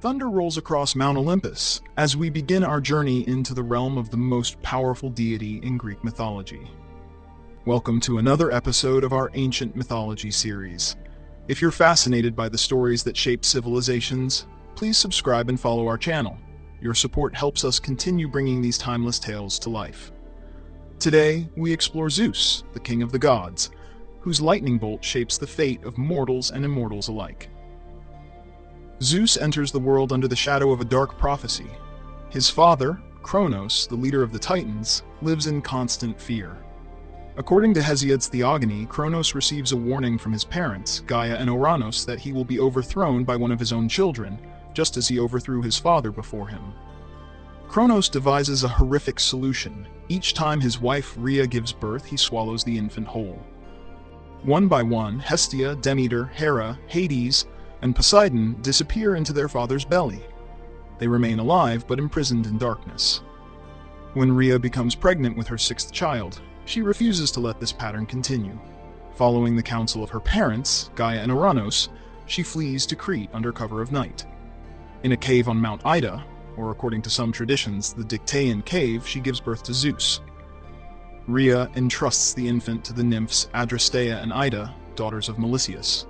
Thunder rolls across Mount Olympus as we begin our journey into the realm of the most powerful deity in Greek mythology. Welcome to another episode of our Ancient Mythology series. If you're fascinated by the stories that shape civilizations, please subscribe and follow our channel. Your support helps us continue bringing these timeless tales to life. Today, we explore Zeus, the king of the gods, whose lightning bolt shapes the fate of mortals and immortals alike. Zeus enters the world under the shadow of a dark prophecy. His father, Kronos, the leader of the Titans, lives in constant fear. According to Hesiod's Theogony, Kronos receives a warning from his parents, Gaia and Ouranos, that he will be overthrown by one of his own children, just as he overthrew his father before him. Kronos devises a horrific solution. Each time his wife Rhea gives birth, he swallows the infant whole. One by one, Hestia, Demeter, Hera, Hades, and Poseidon disappear into their father's belly. They remain alive, but imprisoned in darkness. When Rhea becomes pregnant with her sixth child, she refuses to let this pattern continue. Following the counsel of her parents, Gaia and Ouranos, she flees to Crete under cover of night. In a cave on Mount Ida, or according to some traditions, the Dictaean cave, she gives birth to Zeus. Rhea entrusts the infant to the nymphs Adrasteia and Ida, daughters of Melisseus.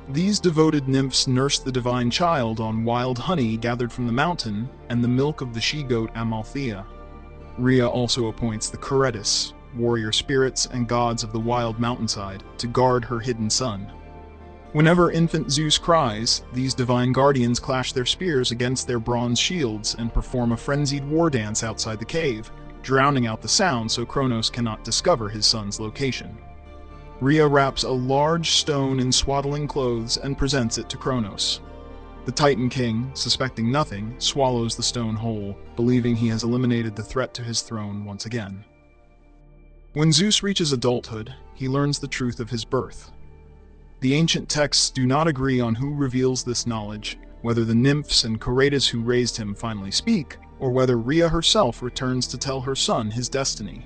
These devoted nymphs nurse the divine child on wild honey gathered from the mountain and the milk of the she-goat Amalthea. Rhea also appoints the Curetis, warrior spirits and gods of the wild mountainside, to guard her hidden son. Whenever infant Zeus cries, these divine guardians clash their spears against their bronze shields and perform a frenzied war dance outside the cave, drowning out the sound so Kronos cannot discover his son's location. Rhea wraps a large stone in swaddling clothes and presents it to Kronos. The Titan king, suspecting nothing, swallows the stone whole, believing he has eliminated the threat to his throne once again. When Zeus reaches adulthood, he learns the truth of his birth. The ancient texts do not agree on who reveals this knowledge, whether the nymphs and Curetis who raised him finally speak, or whether Rhea herself returns to tell her son his destiny.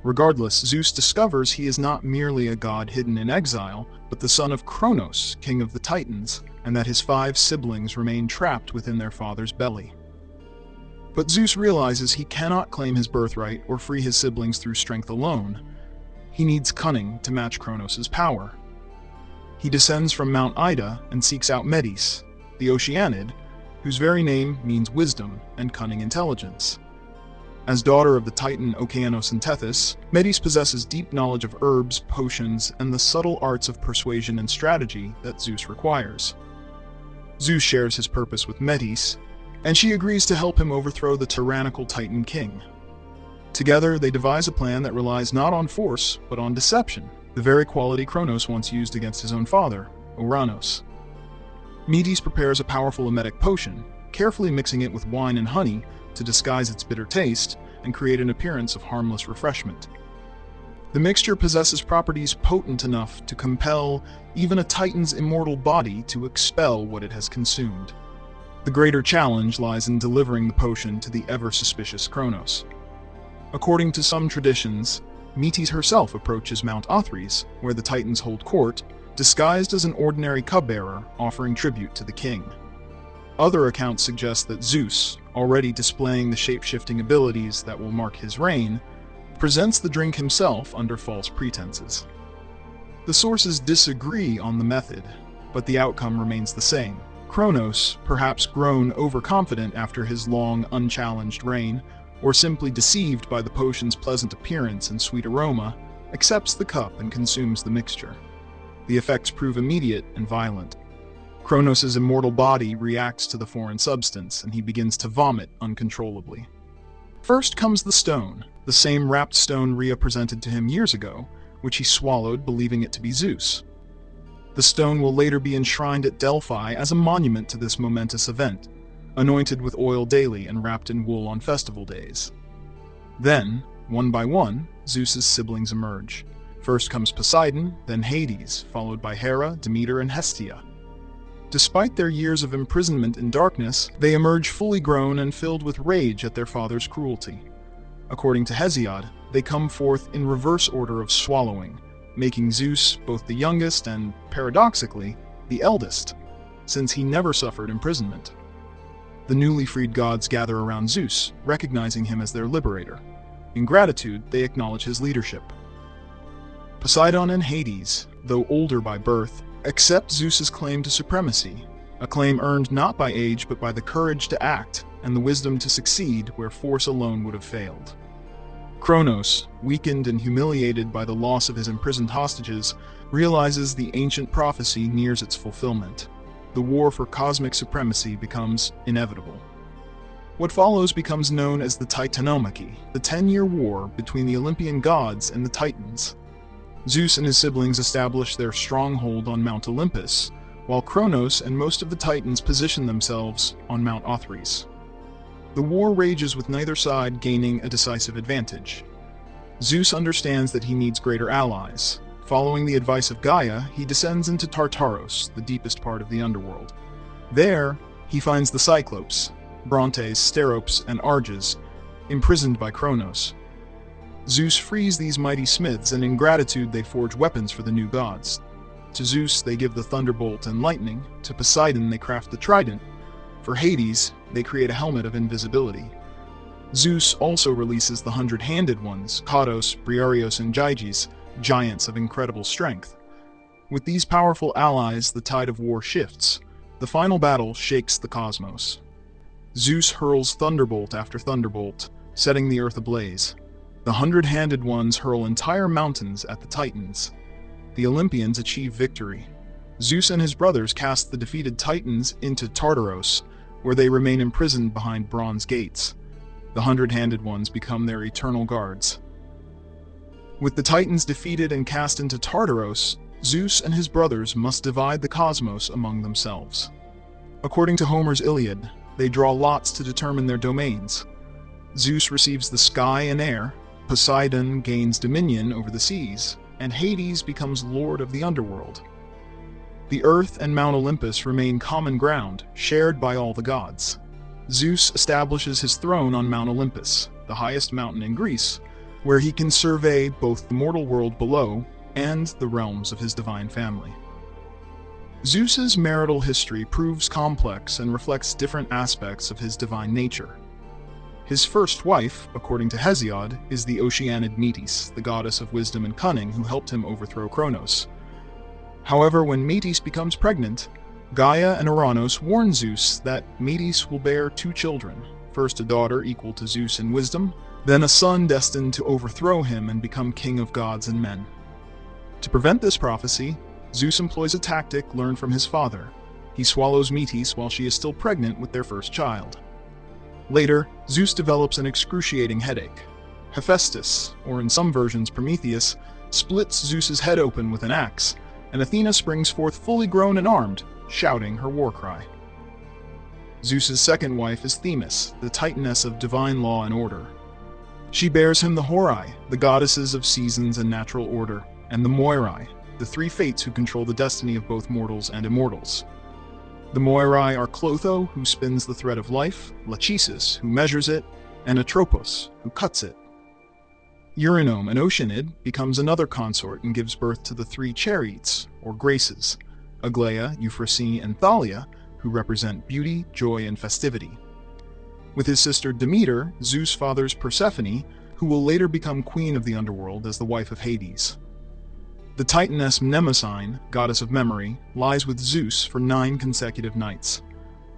Regardless, Zeus discovers he is not merely a god hidden in exile, but the son of Kronos, king of the Titans, and that his 5 siblings remain trapped within their father's belly. But Zeus realizes he cannot claim his birthright or free his siblings through strength alone. He needs cunning to match Kronos' power. He descends from Mount Ida and seeks out Metis, the Oceanid, whose very name means wisdom and cunning intelligence. As daughter of the Titan Okeanos and Tethys, Metis possesses deep knowledge of herbs, potions, and the subtle arts of persuasion and strategy that Zeus requires. Zeus shares his purpose with Metis, and she agrees to help him overthrow the tyrannical Titan king. Together, they devise a plan that relies not on force, but on deception, the very quality Kronos once used against his own father, Ouranos. Metis prepares a powerful emetic potion, carefully mixing it with wine and honey to disguise its bitter taste and create an appearance of harmless refreshment. The mixture possesses properties potent enough to compel even a Titan's immortal body to expel what it has consumed. The greater challenge lies in delivering the potion to the ever-suspicious Kronos. According to some traditions, Metis herself approaches Mount Othries, where the Titans hold court, disguised as an ordinary cupbearer offering tribute to the king. Other accounts suggest that Zeus, already displaying the shape-shifting abilities that will mark his reign, presents the drink himself under false pretenses. The sources disagree on the method, but the outcome remains the same. Kronos, perhaps grown overconfident after his long, unchallenged reign, or simply deceived by the potion's pleasant appearance and sweet aroma, accepts the cup and consumes the mixture. The effects prove immediate and violent. Kronos' immortal body reacts to the foreign substance, and he begins to vomit uncontrollably. First comes the stone, the same wrapped stone Rhea presented to him years ago, which he swallowed, believing it to be Zeus. The stone will later be enshrined at Delphi as a monument to this momentous event, anointed with oil daily and wrapped in wool on festival days. Then, one by one, Zeus's siblings emerge. First comes Poseidon, then Hades, followed by Hera, Demeter, and Hestia. Despite their years of imprisonment in darkness, they emerge fully grown and filled with rage at their father's cruelty. According to Hesiod, they come forth in reverse order of swallowing, making Zeus both the youngest and, paradoxically, the eldest, since he never suffered imprisonment. The newly freed gods gather around Zeus, recognizing him as their liberator. In gratitude, they acknowledge his leadership. Poseidon and Hades, though older by birth, accept Zeus's claim to supremacy, a claim earned not by age but by the courage to act and the wisdom to succeed where force alone would have failed. Kronos, weakened and humiliated by the loss of his imprisoned hostages, realizes the ancient prophecy nears its fulfillment. The war for cosmic supremacy becomes inevitable. What follows becomes known as the Titanomachy, the 10-year war between the Olympian gods and the Titans. Zeus and his siblings establish their stronghold on Mount Olympus, while Kronos and most of the Titans position themselves on Mount Olympus. The war rages with neither side gaining a decisive advantage. Zeus understands that he needs greater allies. Following the advice of Gaia, he descends into Tartaros, the deepest part of the underworld. There, he finds the Cyclopes, Brontes, Steropes, and Arges, imprisoned by Kronos. Zeus frees these mighty smiths, and in gratitude they forge weapons for the new gods. To Zeus they give the thunderbolt and lightning, to Poseidon they craft the trident, for Hades they create a helmet of invisibility. Zeus also releases the 100-handed ones, Katos, Briareos, and Gyges, giants of incredible strength. With these powerful allies, the tide of war shifts. The final battle shakes the cosmos. Zeus hurls thunderbolt after thunderbolt, setting the earth ablaze. The 100-handed ones hurl entire mountains at the Titans. The Olympians achieve victory. Zeus and his brothers cast the defeated Titans into Tartaros, where they remain imprisoned behind bronze gates. The 100-handed ones become their eternal guards. With the Titans defeated and cast into Tartaros, Zeus and his brothers must divide the cosmos among themselves. According to Homer's Iliad, they draw lots to determine their domains. Zeus receives the sky and air, Poseidon gains dominion over the seas, and Hades becomes lord of the underworld. The earth and Mount Olympus remain common ground, shared by all the gods. Zeus establishes his throne on Mount Olympus, the highest mountain in Greece, where he can survey both the mortal world below and the realms of his divine family. Zeus's marital history proves complex and reflects different aspects of his divine nature. His first wife, according to Hesiod, is the Oceanid Metis, the goddess of wisdom and cunning who helped him overthrow Kronos. However, when Metis becomes pregnant, Gaia and Uranus warn Zeus that Metis will bear 2 children, first a daughter equal to Zeus in wisdom, then a son destined to overthrow him and become king of gods and men. To prevent this prophecy, Zeus employs a tactic learned from his father. He swallows Metis while she is still pregnant with their first child. Later, Zeus develops an excruciating headache. Hephaestus, or in some versions Prometheus, splits Zeus's head open with an axe, and Athena springs forth fully grown and armed, shouting her war cry. Zeus's second wife is Themis, the Titaness of divine law and order. She bears him the Horai, the goddesses of seasons and natural order, and the Moirai, the 3 fates who control the destiny of both mortals and immortals. The Moirai are Clotho, who spins the thread of life, Lachesis, who measures it, and Atropos, who cuts it. Eurynome, an Oceanid, becomes another consort and gives birth to the 3 Charites, or Graces, Aglaia, Euphrosyne, and Thalia, who represent beauty, joy, and festivity. With his sister Demeter, Zeus fathers Persephone, who will later become queen of the underworld as the wife of Hades. The Titaness Mnemosyne, goddess of memory, lies with Zeus for 9 consecutive nights.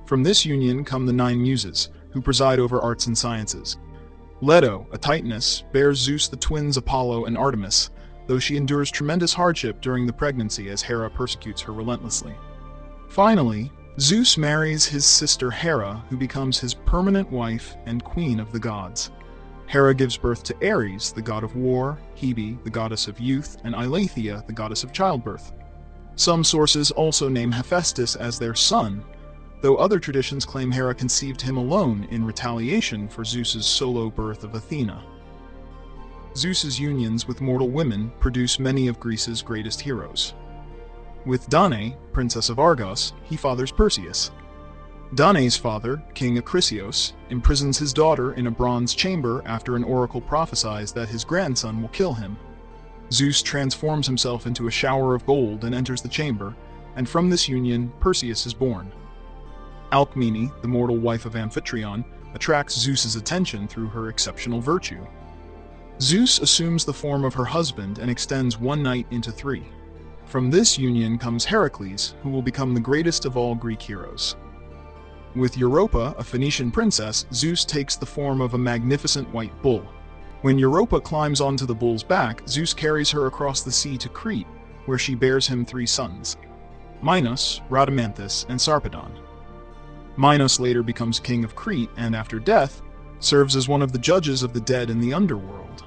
From this union come the 9 Muses, who preside over arts and sciences. Leto, a Titaness, bears Zeus the twins Apollo and Artemis, though she endures tremendous hardship during the pregnancy as Hera persecutes her relentlessly. Finally, Zeus marries his sister Hera, who becomes his permanent wife and queen of the gods. Hera gives birth to Ares, the god of war, Hebe, the goddess of youth, and Eileithyia, the goddess of childbirth. Some sources also name Hephaestus as their son, though other traditions claim Hera conceived him alone in retaliation for Zeus's solo birth of Athena. Zeus's unions with mortal women produce many of Greece's greatest heroes. With Danae, princess of Argos, he fathers Perseus. Danae's father, King Acrisios, imprisons his daughter in a bronze chamber after an oracle prophesies that his grandson will kill him. Zeus transforms himself into a shower of gold and enters the chamber, and from this union Perseus is born. Alcmene, the mortal wife of Amphitryon, attracts Zeus's attention through her exceptional virtue. Zeus assumes the form of her husband and extends one night into 3. From this union comes Heracles, who will become the greatest of all Greek heroes. With Europa, a Phoenician princess, Zeus takes the form of a magnificent white bull. When Europa climbs onto the bull's back, Zeus carries her across the sea to Crete, where she bears him 3 sons: Minos, Rhadamanthus, and Sarpedon. Minos later becomes king of Crete and, after death, serves as one of the judges of the dead in the underworld.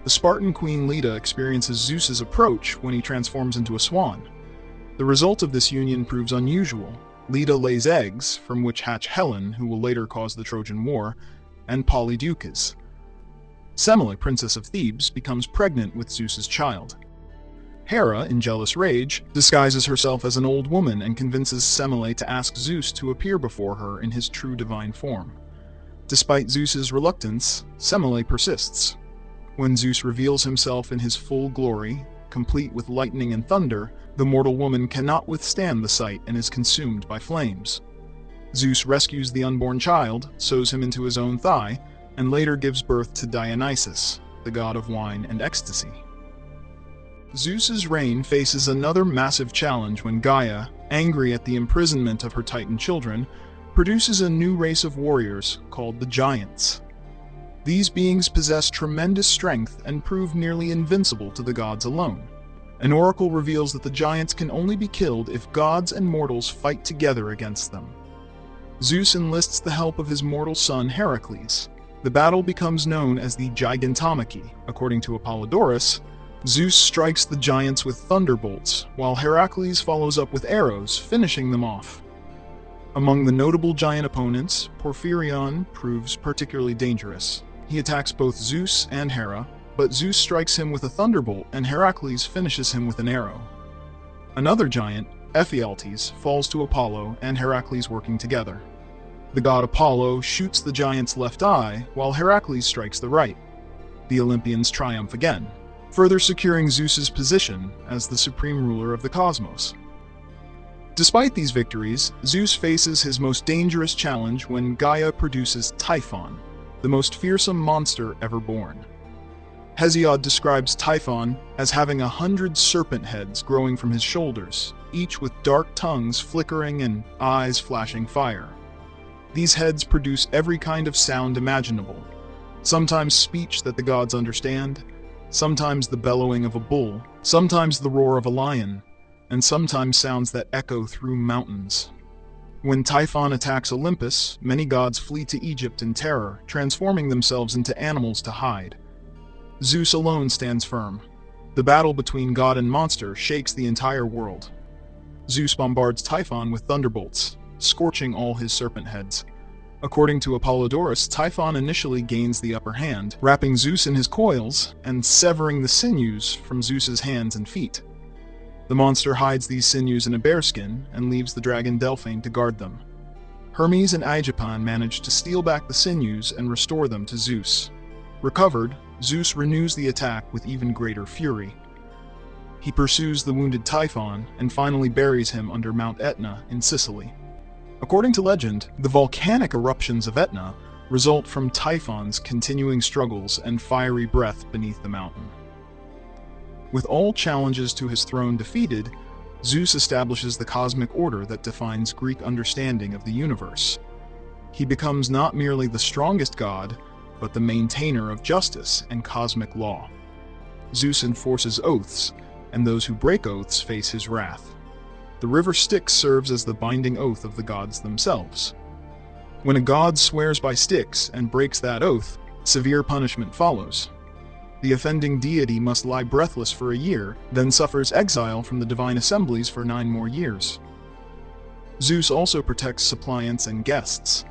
The Spartan queen Leda experiences Zeus's approach when he transforms into a swan. The result of this union proves unusual. Leda lays eggs, from which hatch Helen, who will later cause the Trojan War, and Polydeuces. Semele, princess of Thebes, becomes pregnant with Zeus's child. Hera, in jealous rage, disguises herself as an old woman and convinces Semele to ask Zeus to appear before her in his true divine form. Despite Zeus's reluctance, Semele persists. When Zeus reveals himself in his full glory, complete with lightning and thunder, the mortal woman cannot withstand the sight and is consumed by flames. Zeus rescues the unborn child, sews him into his own thigh, and later gives birth to Dionysus, the god of wine and ecstasy. Zeus's reign faces another massive challenge when Gaia, angry at the imprisonment of her Titan children, produces a new race of warriors called the Giants. These beings possess tremendous strength and prove nearly invincible to the gods alone. An oracle reveals that the giants can only be killed if gods and mortals fight together against them. Zeus enlists the help of his mortal son Heracles. The battle becomes known as the Gigantomachy. According to Apollodorus, Zeus strikes the giants with thunderbolts, while Heracles follows up with arrows, finishing them off. Among the notable giant opponents, Porphyrion proves particularly dangerous. He attacks both Zeus and Hera, but Zeus strikes him with a thunderbolt and Heracles finishes him with an arrow. Another giant, Ephialtes, falls to Apollo and Heracles working together. The god Apollo shoots the giant's left eye, while Heracles strikes the right. The Olympians triumph again, further securing Zeus's position as the supreme ruler of the cosmos. Despite these victories, Zeus faces his most dangerous challenge when Gaia produces Typhon, the most fearsome monster ever born. Hesiod describes Typhon as having 100 serpent heads growing from his shoulders, each with dark tongues flickering and eyes flashing fire. These heads produce every kind of sound imaginable, sometimes speech that the gods understand, sometimes the bellowing of a bull, sometimes the roar of a lion, and sometimes sounds that echo through mountains. When Typhon attacks Olympus, many gods flee to Egypt in terror, transforming themselves into animals to hide. Zeus alone stands firm. The battle between god and monster shakes the entire world. Zeus bombards Typhon with thunderbolts, scorching all his serpent heads. According to Apollodorus, Typhon initially gains the upper hand, wrapping Zeus in his coils and severing the sinews from Zeus's hands and feet. The monster hides these sinews in a bearskin and leaves the dragon Delphine to guard them. Hermes and Aegipan manage to steal back the sinews and restore them to Zeus. Recovered, Zeus renews the attack with even greater fury. He pursues the wounded Typhon and finally buries him under Mount Etna in Sicily. According to legend, the volcanic eruptions of Etna result from Typhon's continuing struggles and fiery breath beneath the mountain. With all challenges to his throne defeated, Zeus establishes the cosmic order that defines Greek understanding of the universe. He becomes not merely the strongest god, but the maintainer of justice and cosmic law. Zeus enforces oaths, and those who break oaths face his wrath. The river Styx serves as the binding oath of the gods themselves. When a god swears by Styx and breaks that oath, severe punishment follows. The offending deity must lie breathless for a year, then suffers exile from the divine assemblies for 9 more years. Zeus also protects suppliants and guests.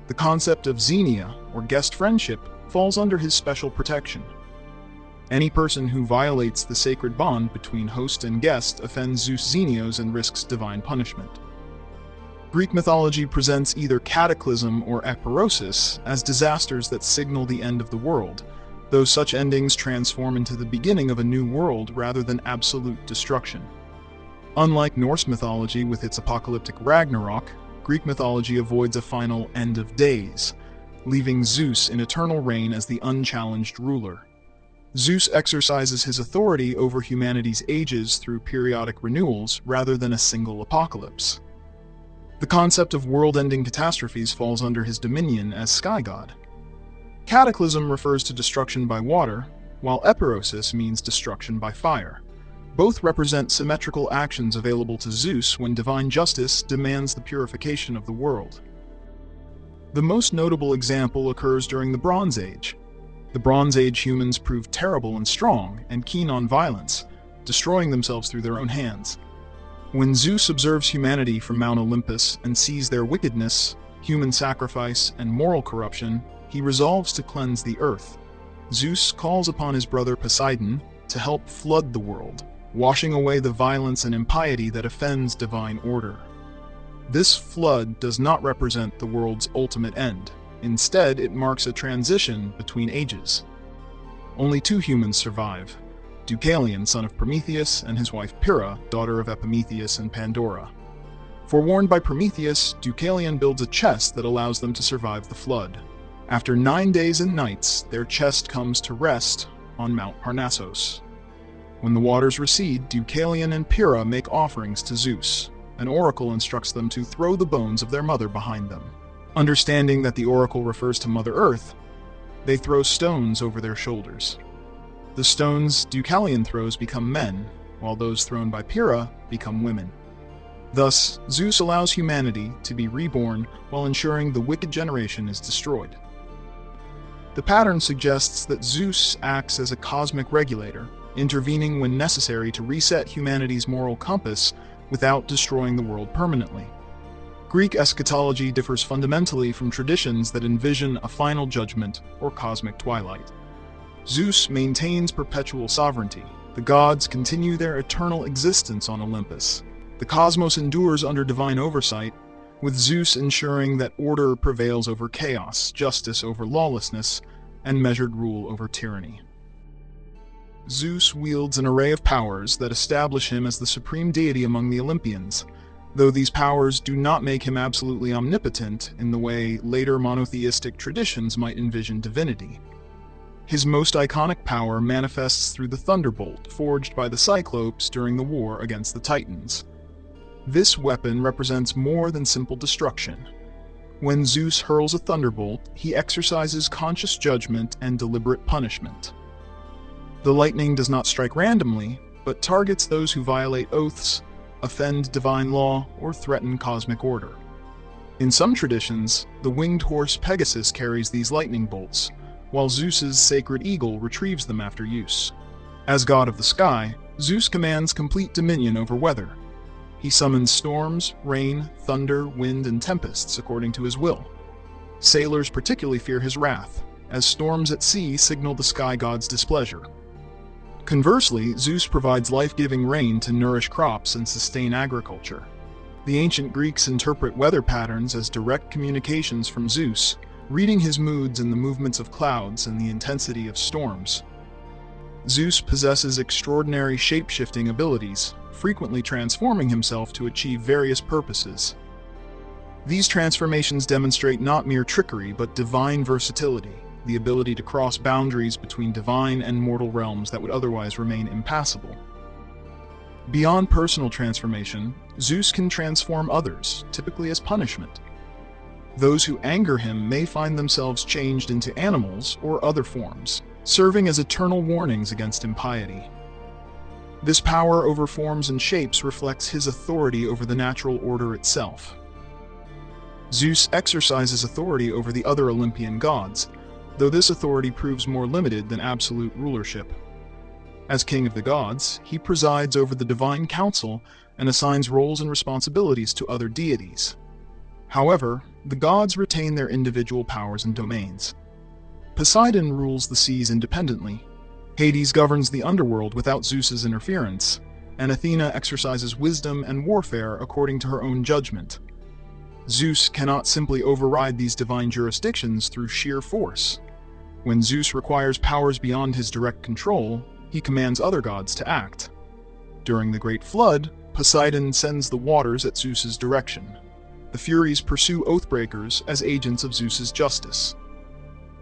The concept of xenia, or guest friendship, falls under his special protection. Any person who violates the sacred bond between host and guest offends Zeus' xenios and risks divine punishment. Greek mythology presents either cataclysm or ekpyrosis as disasters that signal the end of the world, though such endings transform into the beginning of a new world rather than absolute destruction. Unlike Norse mythology with its apocalyptic Ragnarok, Greek mythology avoids a final end of days, leaving Zeus in eternal reign as the unchallenged ruler. Zeus exercises his authority over humanity's ages through periodic renewals rather than a single apocalypse. The concept of world-ending catastrophes falls under his dominion as sky god. Cataclysm refers to destruction by water, while epirosis means destruction by fire. Both represent symmetrical actions available to Zeus when divine justice demands the purification of the world. The most notable example occurs during the Bronze Age. The Bronze Age humans proved terrible and strong and keen on violence, destroying themselves through their own hands. When Zeus observes humanity from Mount Olympus and sees their wickedness, human sacrifice, and moral corruption, he resolves to cleanse the earth. Zeus calls upon his brother Poseidon to help flood the world, washing away the violence and impiety that offends divine order. This flood does not represent the world's ultimate end. Instead, it marks a transition between ages. Only two humans survive: Deucalion, son of Prometheus, and his wife Hera, daughter of Epimetheus and Pandora. Forewarned by Prometheus, Deucalion builds a chest that allows them to survive the flood. After 9 days and nights, their chest comes to rest on Mount Parnassus. When the waters recede, Deucalion and Hera make offerings to Zeus. An oracle instructs them to throw the bones of their mother behind them. Understanding that the oracle refers to Mother Earth, they throw stones over their shoulders. The stones Deucalion throws become men, while those thrown by Hera become women. Thus, Zeus allows humanity to be reborn while ensuring the wicked generation is destroyed. The pattern suggests that Zeus acts as a cosmic regulator, intervening when necessary to reset humanity's moral compass without destroying the world permanently. Greek eschatology differs fundamentally from traditions that envision a final judgment or cosmic twilight. Zeus maintains perpetual sovereignty. The gods continue their eternal existence on Olympus. The cosmos endures under divine oversight, with Zeus ensuring that order prevails over chaos, justice over lawlessness, and measured rule over tyranny. Zeus wields an array of powers that establish him as the supreme deity among the Olympians, though these powers do not make him absolutely omnipotent in the way later monotheistic traditions might envision divinity. His most iconic power manifests through the thunderbolt forged by the Cyclopes during the war against the Titans. This weapon represents more than simple destruction. When Zeus hurls a thunderbolt, he exercises conscious judgment and deliberate punishment. The lightning does not strike randomly, but targets those who violate oaths, offend divine law, or threaten cosmic order. In some traditions, the winged horse Pegasus carries these lightning bolts, while Zeus's sacred eagle retrieves them after use. As god of the sky, Zeus commands complete dominion over weather. He summons storms, rain, thunder, wind, and tempests according to his will. Sailors particularly fear his wrath, as storms at sea signal the sky god's displeasure. Conversely, Zeus provides life-giving rain to nourish crops and sustain agriculture. The ancient Greeks interpret weather patterns as direct communications from Zeus, reading his moods in the movements of clouds and the intensity of storms. Zeus possesses extraordinary shape-shifting abilities, frequently transforming himself to achieve various purposes. These transformations demonstrate not mere trickery, but divine versatility, the ability to cross boundaries between divine and mortal realms that would otherwise remain impassable. Beyond personal transformation, Zeus can transform others, typically as punishment. Those who anger him may find themselves changed into animals or other forms, serving as eternal warnings against impiety. This power over forms and shapes reflects his authority over the natural order itself. Zeus exercises authority over the other Olympian gods, though this authority proves more limited than absolute rulership. As king of the gods, he presides over the divine council and assigns roles and responsibilities to other deities. However, the gods retain their individual powers and domains. Poseidon rules the seas independently, Hades governs the underworld without Zeus's interference, and Athena exercises wisdom and warfare according to her own judgment. Zeus cannot simply override these divine jurisdictions through sheer force. When Zeus requires powers beyond his direct control, he commands other gods to act. During the Great Flood, Poseidon sends the waters at Zeus's direction. The Furies pursue Oathbreakers as agents of Zeus's justice.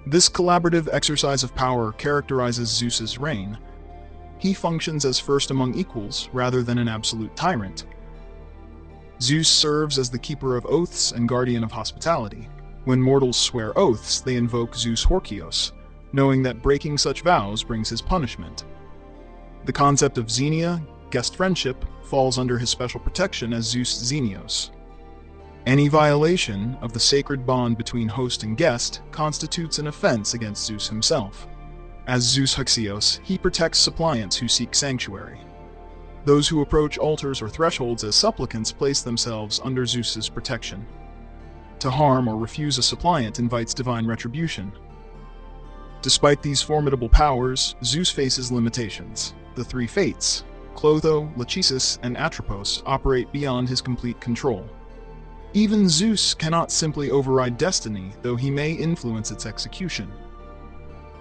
This collaborative exercise of power characterizes Zeus's reign. He functions as first among equals rather than an absolute tyrant. Zeus serves as the keeper of oaths and guardian of hospitality. When mortals swear oaths, they invoke Zeus Horkios, knowing that breaking such vows brings his punishment. The concept of xenia, guest friendship, falls under his special protection as Zeus Xenios. Any violation of the sacred bond between host and guest constitutes an offense against Zeus himself. As Zeus Haxios, he protects suppliants who seek sanctuary. Those who approach altars or thresholds as supplicants place themselves under Zeus's protection. To harm or refuse a suppliant invites divine retribution. Despite these formidable powers, Zeus faces limitations. The three fates, Clotho, Lachesis, and Atropos, operate beyond his complete control. Even Zeus cannot simply override destiny, though he may influence its execution.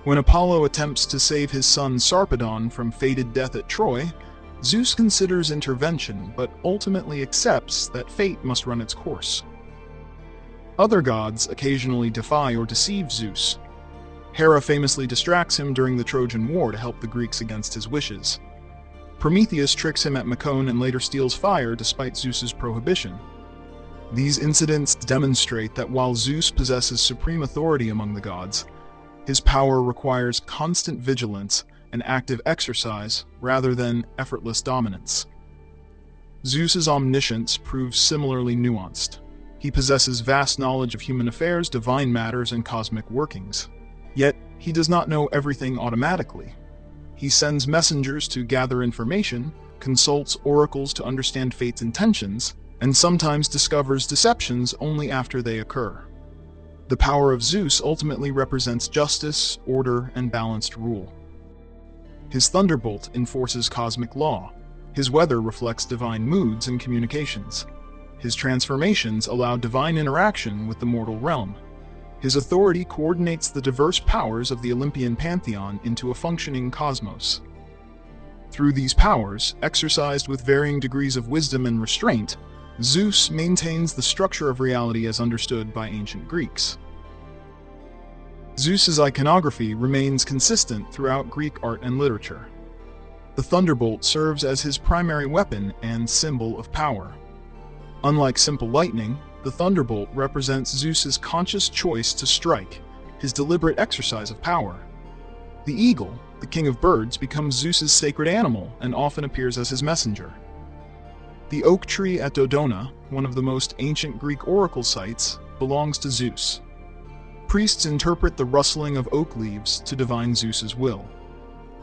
When Apollo attempts to save his son Sarpedon from fated death at Troy, Zeus considers intervention, but ultimately accepts that fate must run its course. Other gods occasionally defy or deceive Zeus. Hera famously distracts him during the Trojan War to help the Greeks against his wishes. Prometheus tricks him at Macon and later steals fire despite Zeus's prohibition. These incidents demonstrate that while Zeus possesses supreme authority among the gods, his power requires constant vigilance and active exercise rather than effortless dominance. Zeus's omniscience proves similarly nuanced. He possesses vast knowledge of human affairs, divine matters, and cosmic workings. Yet, he does not know everything automatically. He sends messengers to gather information, consults oracles to understand fate's intentions, and sometimes discovers deceptions only after they occur. The power of Zeus ultimately represents justice, order, and balanced rule. His thunderbolt enforces cosmic law. His weather reflects divine moods and communications. His transformations allow divine interaction with the mortal realm. His authority coordinates the diverse powers of the Olympian pantheon into a functioning cosmos. Through these powers, exercised with varying degrees of wisdom and restraint, Zeus maintains the structure of reality as understood by ancient Greeks. Zeus's iconography remains consistent throughout Greek art and literature. The thunderbolt serves as his primary weapon and symbol of power. Unlike simple lightning, the thunderbolt represents Zeus's conscious choice to strike, his deliberate exercise of power. The eagle, the king of birds, becomes Zeus's sacred animal and often appears as his messenger. The oak tree at Dodona, one of the most ancient Greek oracle sites, belongs to Zeus. Priests interpret the rustling of oak leaves to divine Zeus's will.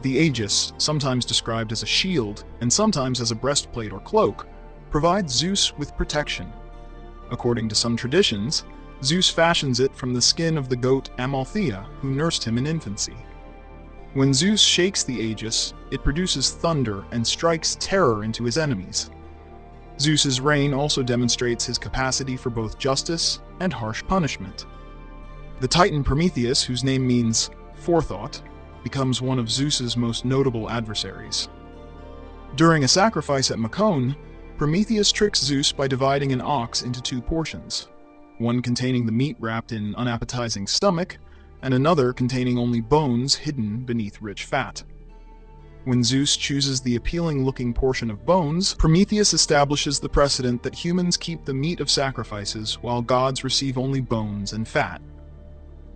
The aegis, sometimes described as a shield and sometimes as a breastplate or cloak, provides Zeus with protection. According to some traditions, Zeus fashions it from the skin of the goat Amalthea, who nursed him in infancy. When Zeus shakes the aegis, it produces thunder and strikes terror into his enemies. Zeus's reign also demonstrates his capacity for both justice and harsh punishment. The Titan Prometheus, whose name means forethought, becomes one of Zeus's most notable adversaries. During a sacrifice at Macon, Prometheus tricks Zeus by dividing an ox into two portions, one containing the meat wrapped in unappetizing stomach, and another containing only bones hidden beneath rich fat. When Zeus chooses the appealing-looking portion of bones, Prometheus establishes the precedent that humans keep the meat of sacrifices while gods receive only bones and fat.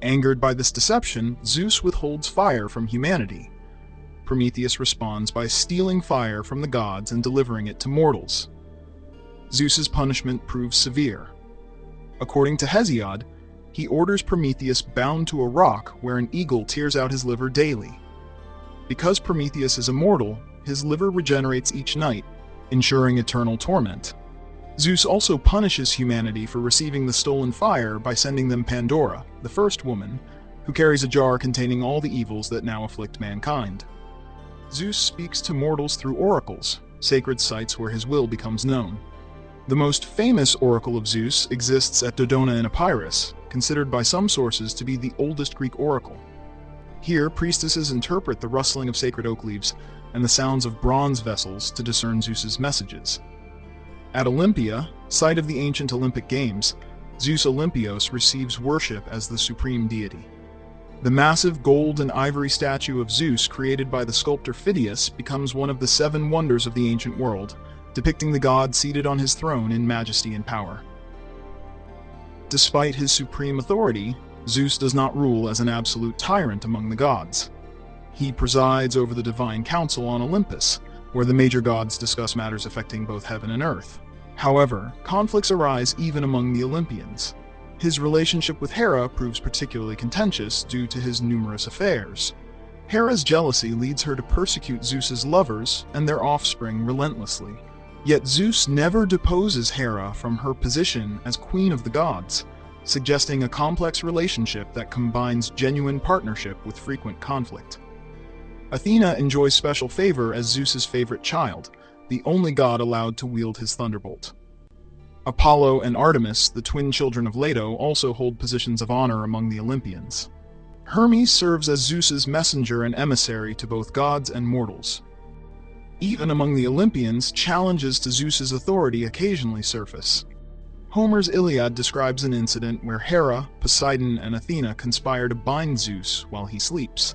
Angered by this deception, Zeus withholds fire from humanity. Prometheus responds by stealing fire from the gods and delivering it to mortals. Zeus's punishment proves severe. According to Hesiod, he orders Prometheus bound to a rock where an eagle tears out his liver daily. Because Prometheus is immortal, his liver regenerates each night, ensuring eternal torment. Zeus also punishes humanity for receiving the stolen fire by sending them Pandora, the first woman, who carries a jar containing all the evils that now afflict mankind. Zeus speaks to mortals through oracles, sacred sites where his will becomes known. The most famous oracle of Zeus exists at Dodona in Epirus, considered by some sources to be the oldest Greek oracle. Here, priestesses interpret the rustling of sacred oak leaves and the sounds of bronze vessels to discern Zeus's messages. At Olympia, site of the ancient Olympic Games, Zeus Olympios receives worship as the supreme deity. The massive gold and ivory statue of Zeus created by the sculptor Phidias becomes one of the 7 wonders of the ancient world, depicting the god seated on his throne in majesty and power. Despite his supreme authority, Zeus does not rule as an absolute tyrant among the gods. He presides over the divine council on Olympus, where the major gods discuss matters affecting both heaven and earth. However, conflicts arise even among the Olympians. His relationship with Hera proves particularly contentious due to his numerous affairs. Hera's jealousy leads her to persecute Zeus's lovers and their offspring relentlessly. Yet Zeus never deposes Hera from her position as queen of the gods, suggesting a complex relationship that combines genuine partnership with frequent conflict. Athena enjoys special favor as Zeus's favorite child, the only god allowed to wield his thunderbolt. Apollo and Artemis, the twin children of Leto, also hold positions of honor among the Olympians. Hermes serves as Zeus's messenger and emissary to both gods and mortals. Even among the Olympians, challenges to Zeus's authority occasionally surface. Homer's Iliad describes an incident where Hera, Poseidon, and Athena conspire to bind Zeus while he sleeps.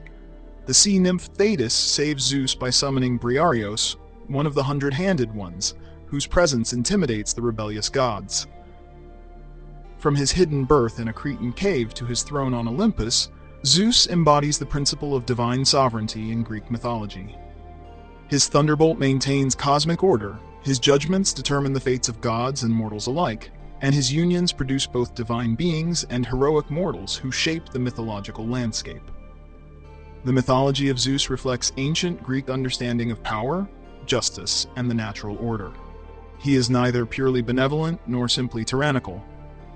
The sea nymph Thetis saves Zeus by summoning Briareos, one of the 100-handed ones, whose presence intimidates the rebellious gods. From his hidden birth in a Cretan cave to his throne on Olympus, Zeus embodies the principle of divine sovereignty in Greek mythology. His thunderbolt maintains cosmic order, his judgments determine the fates of gods and mortals alike, and his unions produce both divine beings and heroic mortals who shape the mythological landscape. The mythology of Zeus reflects ancient Greek understanding of power, justice, and the natural order. He is neither purely benevolent nor simply tyrannical,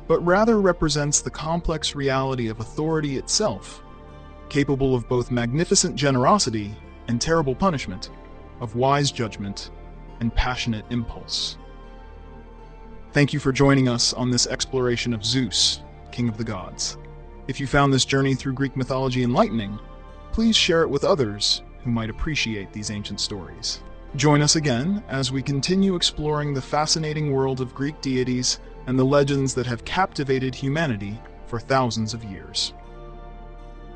but rather represents the complex reality of authority itself, capable of both magnificent generosity and terrible punishment, of wise judgment and passionate impulse. Thank you for joining us on this exploration of Zeus, King of the Gods. If you found this journey through Greek mythology enlightening, please share it with others who might appreciate these ancient stories. Join us again as we continue exploring the fascinating world of Greek deities and the legends that have captivated humanity for thousands of years.